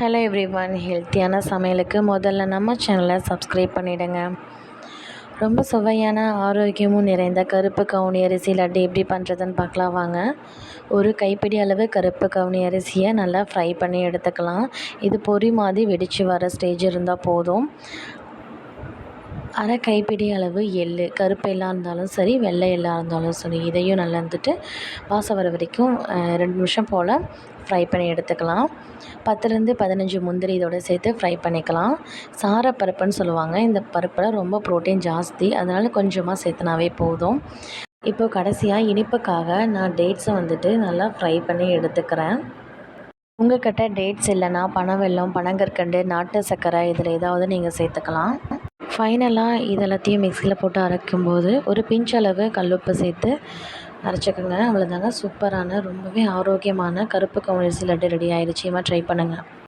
Hello everyone, ஹெல்த்தியான சமையலுக்கு முதல்ல நம்ம சேனலை சப்ஸ்கிரைப் பண்ணிவிடுங்க. ரொம்ப சுவையான ஆரோக்கியமும் நிறைந்த கருப்பு கவுனி அரிசி லட்டு எப்படி பண்ணுறதுன்னு பார்க்கலாம் வாங்க. ஒரு கைப்பிடி அளவு கருப்பு கவுனி அரிசியை நல்லா ஃப்ரை பண்ணி எடுத்துக்கலாம். இது பொரி மாதிரி வெடித்து வர ஸ்டேஜ் இருந்தால் போதும். அரை கைப்பிடி அளவு எள்ளு, கருப்பு எள்ளாக இருந்தாலும் சரி, வெள்ளை எள்ளாக இருந்தாலும் சரி, இதையும் நல்லா வந்துட்டு வாசம் வர வரைக்கும் 2 நிமிஷம் போல் ஃப்ரை பண்ணி எடுத்துக்கலாம். 10லேருந்து 15 முந்திரி இதோட சேர்த்து ஃப்ரை பண்ணிக்கலாம். சாரப்பருப்புன்னு சொல்லுவாங்க. இந்த பருப்பில் ரொம்ப ப்ரோட்டீன் ஜாஸ்தி, அதனால் கொஞ்சமாக சேர்த்துனாவே போதும். இப்போ கடைசியாக இனிப்புக்காக நான் டேட்ஸை வந்துட்டு நல்லா ஃப்ரை பண்ணி எடுத்துக்கிறேன். உங்கள் கிட்ட டேட்ஸ் இல்லைன்னா பனவெல்லம், பனங்கற்கண்டு, நாட்டு சர்க்கரை இதில் ஏதாவது நீங்கள் சேர்த்துக்கலாம். ஃபைனலாக இதெல்லாத்தையும் மிக்சியில் போட்டு அரைக்கும்போது ஒரு பிஞ்ச் அளவு கல்லுப்பு சேர்த்து அரைச்சிக்கோங்க. அவ்வளோதாங்க, சூப்பரான ரொம்பவே ஆரோக்கியமான கருப்பு கவுனி அரிசி லட்டு ரெடி ஆயிடுச்சு. ட்ரை பண்ணுங்கள்.